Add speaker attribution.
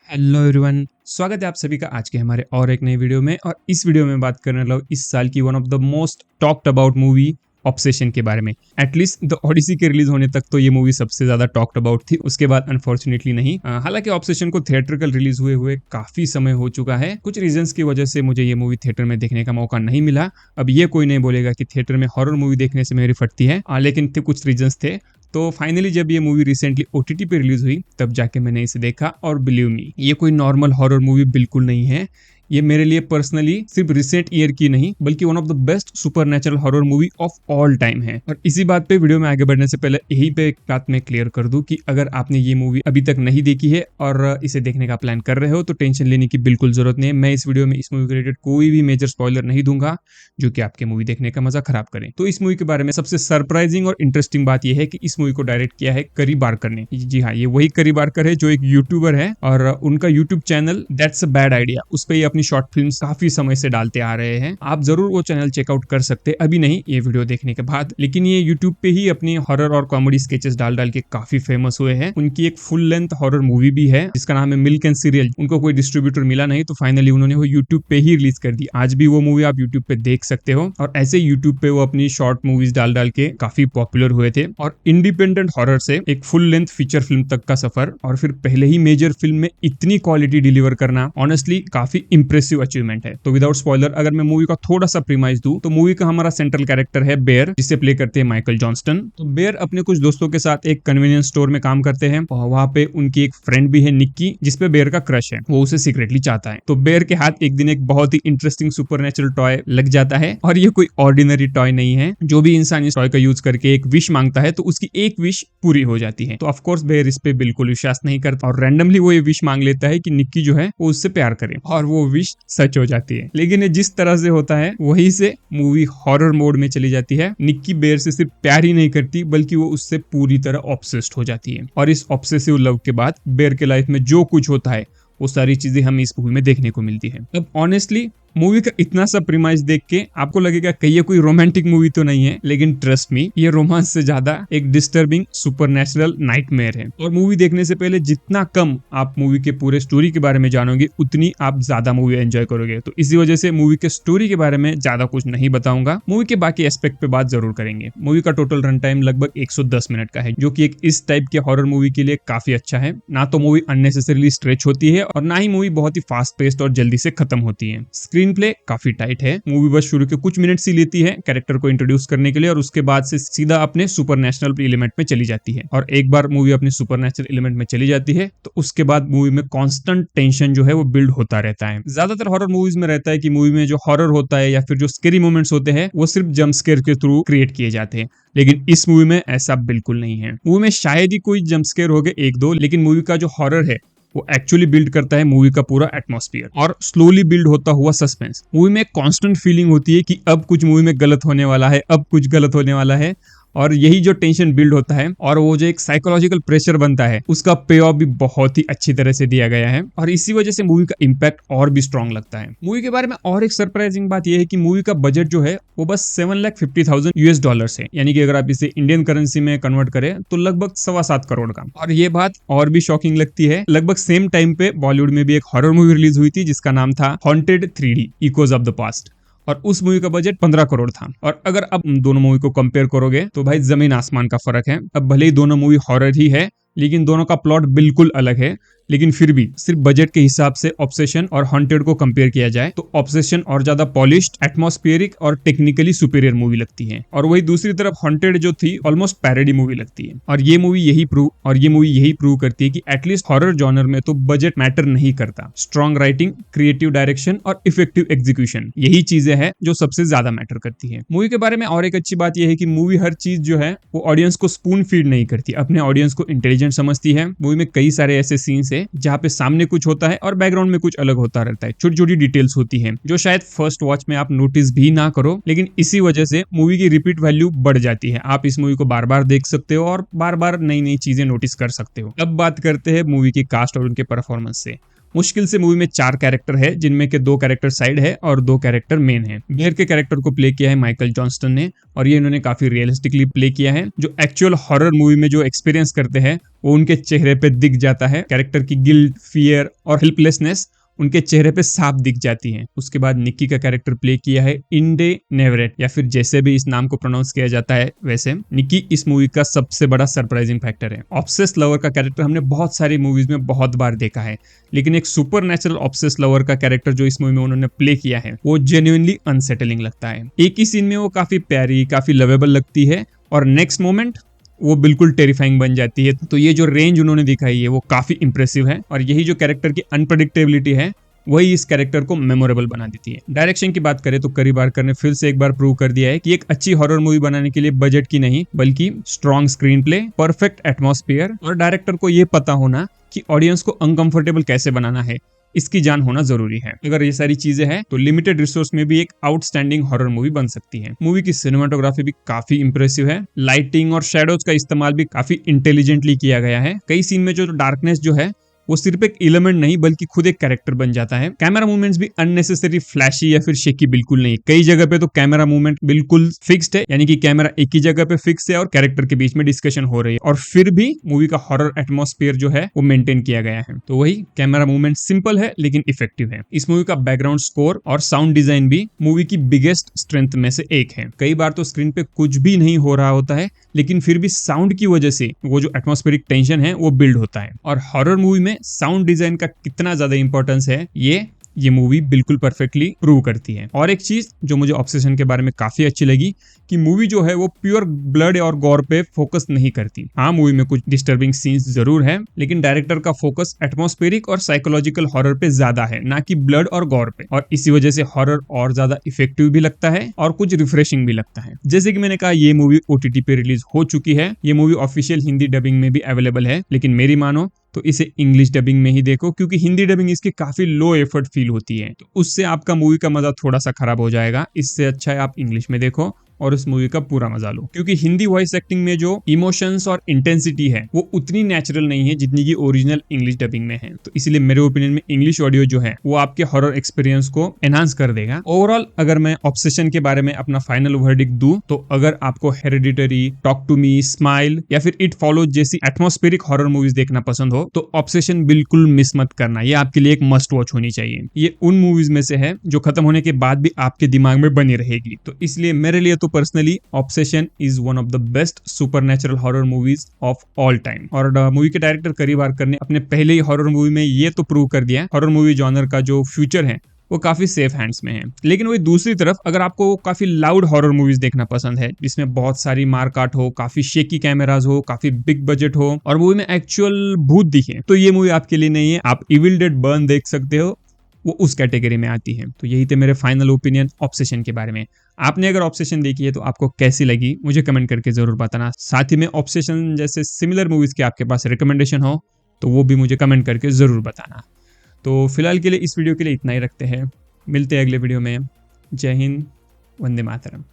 Speaker 1: Hello everyone, स्वागत है आप सभी का आज के हमारे और एक नई वीडियो में। और इस वीडियो में बात करने वाला हूं इस साल की one of the most talked about movie obsession के बारे में। एटलीस्ट द ओडिसी के रिलीज होने तक तो ये मूवी सबसे ज्यादा टॉक्ड अबाउट थी, उसके बाद अनफॉर्चुनेटली नहीं। हालांकि ऑब्सेशन को थिएट्रिकल रिलीज हुए हुए काफी समय हो चुका है। कुछ रीजंस की वजह से मुझे ये मूवी थिएटर में देखने का मौका नहीं मिला। अब ये कोई नहीं बोलेगा कि थिएटर में हॉरर मूवी देखने से मेरी फटती है, लेकिन कुछ रीजंस थे। तो फाइनली जब ये मूवी रिसेंटली ओटीटी पे रिलीज हुई तब जाके मैंने इसे देखा, और बिलीव मी ये कोई नॉर्मल हॉरर मूवी बिल्कुल नहीं है। ये मेरे लिए पर्सनली सिर्फ रिसेंट ईयर की नहीं बल्कि one of the best supernatural horror movie of all time है। और इसी बात पे वीडियो में आगे बढ़ने से पहले यही पे एक बात मैं क्लियर कर दूं कि अगर आपने ये मूवी अभी तक नहीं देखी है और इसे देखने का प्लान कर रहे हो तो टेंशन लेने की बिल्कुल जरूरत नहीं है। मैं इस वीडियो में इस मूवी के रिलेटेड कोई भी मेजर स्पॉइलर नहीं दूंगा जो कि आपके मूवी देखने का मजा खराब करे। तो इस मूवी के बारे में सबसे सरप्राइजिंग और इंटरेस्टिंग बात यह है कि इस मूवी को डायरेक्ट किया है करी बारकर ने। जी हाँ, ये वही करी बारकर है जो एक यूट्यूबर है और उनका YouTube channel that's a bad idea, उस पर ये अपनी शॉर्ट फिल्म काफी समय से डालते आ रहे हैं। आप जरूर वो चैनल चेकआउट कर सकते हैं, अभी नहीं ये वीडियो देखने के बाद। लेकिन ये यूट्यूब पे ही अपनी हॉरर और कॉमेडी स्केचेस डाल डाल के काफी फेमस हुए हैं। उनकी एक फुल लेंथ हॉरर मूवी भी है जिसका नाम है मिल्क एंड सीरियल। उनको कोई डिस्ट्रीब्यूटर मिला नहीं तो फाइनली उन्होंने वो यूट्यूब पे ही रिलीज कर दी। आज भी वो मूवी आप यूट्यूब पे देख सकते हो। और ऐसे यूट्यूब पे वो अपनी शॉर्ट मूवीज डाल डाल के काफी पॉपुलर हुए थे। और इंडिपेंडेंट हॉरर से एक फुल लेंथ फीचर फिल्म तक का सफर, और फिर पहले ही मेजर फिल्म में इतनी क्वालिटी डिलीवर करना ऑनेस्टली काफी इंप्रेसिव अचीवमेंट है। तो विदाउट स्पॉइलर अगर मैं मूवी का थोड़ा सा प्रीमाइज दूं तो मूवी का हमारा सेंट्रल कैरेक्टर है बेयर, जिसे प्ले करते हैं माइकल जॉनस्टन। तो बेयर अपने कुछ दोस्तों के साथ एक कन्वीनियंस स्टोर में काम करते हैं और वहां पे उनकी एक फ्रेंड भी है निक्की, जिसपे बेयर का क्रश है। वो उसे सीक्रेटली चाहता है। तो बेयर के हाथ एक दिन एक बहुत ही इंटरेस्टिंग सुपरनेचुरल टॉय लग जाता है, और ये कोई ऑर्डिनरी टॉय नहीं है। जो भी इंसान इस टॉय का यूज करके एक विश मांगता है तो उसकी एक विश पूरी हो जाती है। तो ऑफकोर्स बेयर इस पे बिल्कुल विश्वास नहीं करता और रैंडमली वो ये विश मांग लेता है कि निक्की जो है वो उससे प्यार करे, और वो विश सच हो जाती है। लेकिन ये जिस तरह से होता है वहीं से मूवी हॉरर मोड में चली जाती है। निक्की बेयर से सिर्फ प्यार ही नहीं करती बल्कि वो उससे पूरी तरह ऑब्सेस्ड हो जाती है। और इस ऑब्सेसिव लव के बाद बेयर के लाइफ में जो कुछ होता है वो सारी चीजें हमें इस मूवी में देखने को मिलती है। अब ऑनेस्टली मूवी का इतना सा प्रीमाइज देख के आपको लगेगा कि ये कोई रोमांटिक मूवी तो नहीं है, लेकिन ट्रस्ट मी ये रोमांस से ज्यादा एक डिस्टर्बिंग सुपरनैचुरल नाइटमेयर है। और मूवी देखने से पहले जितना कम आप मूवी के पूरे स्टोरी के बारे में जानोगे उतनी आप ज्यादा मूवी एंजॉय करोगे। तो इसी वजह से मूवी के स्टोरी के बारे में ज्यादा कुछ नहीं बताऊंगा, मूवी के बाकी एस्पेक्ट पे बात जरूर करेंगे। मूवी का टोटल रन टाइम लगभग 110 मिनट का है, जो कि एक इस टाइप के हॉरर मूवी के लिए काफी अच्छा है। ना तो मूवी अननेसेसरीली स्ट्रेच होती है और ना ही मूवी बहुत ही फास्ट पेस्ड और जल्दी से खत्म होती है। स्क्रीन प्ले काफी टाइट है। मूवी बस शुरू के कुछ मिनट ही लेती है कैरेक्टर को इंट्रोड्यूस करने के लिए, और उसके बाद से सीधा अपने सुपरनैशनल एलिमेंट में चली जाती है। और एक बार मूवी अपने सुपरनैचुरल एलिमेंट में चली जाती है तो उसके बाद मूवी में कांस्टेंट टेंशन जो है वो बिल्ड होता रहता है। ज्यादातर हॉरर मूवीज में रहता है कि मूवी में जो हॉरर होता है या फिर जो स्केरी मोमेंट्स होते हैं वो सिर्फ जंप स्केयर के थ्रू क्रिएट किए जाते हैं, लेकिन इस मूवी में ऐसा बिल्कुल नहीं है। मूवी में शायद ही कोई जंप स्केयर हो गए एक दो, लेकिन मूवी का जो हॉरर है वो एक्चुअली बिल्ड करता है मूवी का पूरा एटमॉस्फेयर और स्लोली बिल्ड होता हुआ सस्पेंस। मूवी में कांस्टेंट फीलिंग होती है कि अब कुछ मूवी में गलत होने वाला है, अब कुछ गलत होने वाला है। और यही जो टेंशन बिल्ड होता है और वो जो एक साइकोलॉजिकल प्रेशर बनता है उसका पे ऑफ भी बहुत ही अच्छी तरह से दिया गया है, और इसी वजह से मूवी का इम्पैक्ट और भी स्ट्रांग लगता है। मूवी के बारे में और एक सरप्राइजिंग बात यह है कि मूवी का बजट जो है वो बस $750,000 है, यानी कि अगर आप इसे इंडियन करेंसी में कन्वर्ट करें तो लगभग 7.25 करोड़ का। और ये बात और भी शॉकिंग लगती है, लगभग सेम टाइम पे बॉलीवुड में भी एक हॉरर मूवी रिलीज हुई थी जिसका नाम था haunted 3D echoes of the past, और उस मूवी का बजट 15 करोड़ था। और अगर अब दोनों मूवी को कंपेयर करोगे तो भाई जमीन आसमान का फर्क है। अब भले ही दोनों मूवी हॉरर ही है लेकिन दोनों का प्लॉट बिल्कुल अलग है, लेकिन फिर भी सिर्फ बजट के हिसाब से ऑब्सेशन और हॉन्टेड को कंपेयर किया जाए तो ऑब्सेशन और ज्यादा पॉलिश्ड, एटमॉस्फेरिक और टेक्निकली सुपीरियर मूवी लगती है। और वही दूसरी तरफ हॉन्टेड जो थी ऑलमोस्ट पैरोडी मूवी लगती है। और ये मूवी यही प्रूव करती है कि एटलीस्ट हॉरर जॉनर में तो बजट मैटर नहीं करता। स्ट्रॉन्ग राइटिंग, क्रिएटिव डायरेक्शन और इफेक्टिव एग्जीक्यूशन, यही चीजें हैं जो सबसे ज्यादा मैटर करती है। मूवी के बारे में और एक अच्छी बात यह है कि मूवी हर चीज जो है वो ऑडियंस को स्पून फीड नहीं करती, अपने ऑडियंस को इंटेलिजेंट समझती है। मूवी में कई सारे ऐसे सीन्स है जहाँ पे सामने कुछ होता है और बैकग्राउंड में कुछ अलग होता रहता है। छोटी छोटी डिटेल्स होती है जो शायद फर्स्ट वॉच में आप नोटिस भी ना करो, लेकिन इसी वजह से मूवी की रिपीट वैल्यू बढ़ जाती है। आप इस मूवी को बार बार देख सकते हो और बार बार नई नई चीजें नोटिस कर सकते हो। अब बात करते हैं मूवी की कास्ट और उनके परफॉर्मेंस से। मुश्किल से मूवी में 4 कैरेक्टर है, जिनमें के 2 कैरेक्टर साइड है और 2 कैरेक्टर मेन है। बेयर के कैरेक्टर को प्ले किया है माइकल जॉनस्टन ने और ये इन्होंने काफी रियलिस्टिकली प्ले किया है। जो एक्चुअल हॉरर मूवी में जो एक्सपीरियंस करते हैं वो उनके चेहरे पे दिख जाता है। कैरेक्टर की गिल्ट, फियर और हेल्पलेसनेस उनके चेहरे पे साफ दिख जाती हैं। उसके बाद निक्की का कैरेक्टर प्ले किया है इंडे नेवरेट, या फिर जैसे भी इस नाम को प्रोनाउंस किया जाता है वैसे। निक्की इस मूवी का सबसे बड़ा सरप्राइजिंग फैक्टर है। ऑब्सेस लवर का कैरेक्टर हमने बहुत सारी मूवीज में बहुत बार देखा है, लेकिन एक सुपर नेचुरल ऑब्सेस लवर का कैरेक्टर जो इस मूवी में उन्होंने प्ले किया है वो जेन्युइनली अनसेटलिंग लगता है। एक ही सीन में वो काफी प्यारी, काफी लवेबल लगती है और नेक्स्ट मोमेंट वो बिल्कुल टेरिफाइंग बन जाती है। तो ये जो रेंज उन्होंने दिखाई है वो काफी इंप्रेसिव है और यही जो कैरेक्टर की अनप्रेडिक्टेबिलिटी है वही इस कैरेक्टर को मेमोरेबल बना देती है। डायरेक्शन की बात करें तो करी बारकर ने फिर से एक बार प्रूव कर दिया है कि एक अच्छी हॉरर मूवी बनाने के लिए बजट की नहीं बल्कि strong screen play, perfect atmosphere और डायरेक्टर को ये पता होना कि ऑडियंस को अनकंफर्टेबल कैसे बनाना है, इसकी जान होना जरूरी है। अगर ये सारी चीजें हैं तो लिमिटेड रिसोर्स में भी एक आउटस्टैंडिंग हॉरर मूवी बन सकती है। मूवी की सिनेमाटोग्राफी भी काफी इंप्रेसिव है। लाइटिंग और शैडोज का इस्तेमाल भी काफी इंटेलिजेंटली किया गया है। कई सीन में जो डार्कनेस जो है वो सिर्फ एक एलिमेंट नहीं बल्कि खुद एक कैरेक्टर बन जाता है। कैमरा मूवमेंट्स भी अननेसेसरी फ्लैशी या फिर शेकी बिल्कुल नहीं। कई जगह पे तो कैमरा मूवमेंट बिल्कुल फिक्स्ड है, यानी कि कैमरा एक ही जगह पे फिक्स है और कैरेक्टर के बीच में डिस्कशन हो रही है और फिर भी मूवी का हॉरर एटमॉस्फेयर जो है वो मेंटेन किया गया है। तो वही कैमरा मूवमेंट सिंपल है लेकिन इफेक्टिव है। इस मूवी का बैकग्राउंड स्कोर और साउंड डिजाइन भी मूवी की बिगेस्ट स्ट्रेंथ में से एक है। कई बार तो स्क्रीन पे कुछ भी नहीं हो रहा होता है लेकिन फिर भी साउंड की वजह से वो जो एटमॉस्फेरिक टेंशन है वो बिल्ड होता है। और हॉरर मूवी में साउंड डिजाइन का कितना ज्यादा इंपॉर्टेंस है ये मूवी बिल्कुल परफेक्टली प्रूव करती है। और एक चीज जो मुझे ऑब्सेशन के बारे में काफी अच्छी लगी कि मूवी जो है वो प्योर ब्लड और गॉर पे फोकस नहीं करती। हाँ, मूवी में कुछ डिस्टर्बिंग सीन्स जरूर है लेकिन डायरेक्टर का फोकस एटमॉस्फेरिक और साइकोलॉजिकल हॉरर पे ज्यादा है, ना कि ब्लड और गॉर पे। और इसी वजह से हॉरर और ज्यादा इफेक्टिव भी लगता है और कुछ रिफ्रेशिंग भी लगता है। जैसे कि मैंने कहा, ये मूवी OTT पे रिलीज हो चुकी है। ये मूवी ऑफिशियल हिंदी डबिंग में भी अवेलेबल है, लेकिन मेरी मानो तो इसे इंग्लिश डबिंग में ही देखो, क्योंकि हिंदी डबिंग इसकी काफी लो एफर्ट फील होती है, तो उससे आपका मूवी का मजा थोड़ा सा खराब हो जाएगा। इससे अच्छा है आप इंग्लिश में देखो और उस मूवी का पूरा मजा लो, क्योंकि हिंदी वॉइस एक्टिंग में जो इमोशंस और इंटेंसिटी है वो उतनी नेचुरल नहीं है जितनी की ओरिजिनल इंग्लिश डबिंग में है। तो इसलिए मेरे ओपिनियन में इंग्लिश ऑडियो जो है वो आपके हॉरर एक्सपीरियंस को एनहांस कर देगा। ओवरऑल अगर मैं ऑब्सेशन के बारे में अपना फाइनल वर्डिक्ट दूं तो अगर आपको Hereditary, talk to me, smile या फिर इट फॉलोज जैसी एटमॉस्फेरिक हॉरर मूवीज देखना पसंद हो तो ऑब्सेशन बिल्कुल मिस मत करना। ये आपके लिए एक मस्ट वॉच होनी चाहिए। ये उन मूवीज में से है जो खत्म होने के बाद भी आपके दिमाग में बनी रहेगी। तो इसलिए मेरे लिए तो personally obsession is one of the best supernatural horror movies of all time. और मूवी के डायरेक्टर करी बारकर ने अपने पहले ही हॉरर मूवी में ये तो प्रूव कर दिया हॉरर मूवी जॉनर का जो फ्यूचर है वो काफी सेफ हैंड्स में है। लेकिन वही दूसरी तरफ अगर आपको काफी लाउड हॉरर मूवीज देखना पसंद है जिसमें बहुत सारी मारकाट हो, काफी शेकी कैमरास हो, काफी बिग बजट हो और मूवी में एक्चुअल भूत दिखे, तो ये मूवी आपके लिए नहीं है। आप इविल डेड बर्न देख सकते हो, वो उस कैटेगरी में आती है। तो यही थे मेरे फाइनल ओपिनियन ऑब्सेशन के बारे में। आपने अगर ऑब्सेशन देखी है तो आपको कैसी लगी मुझे कमेंट करके जरूर बताना। साथ ही में ऑब्सेशन जैसे सिमिलर मूवीज के आपके पास रिकमेंडेशन हो तो वो भी मुझे कमेंट करके जरूर बताना। तो फिलहाल के लिए इस वीडियो के लिए इतना ही रखते हैं। मिलते हैं अगले वीडियो में। जय हिंद, वंदे मातरम।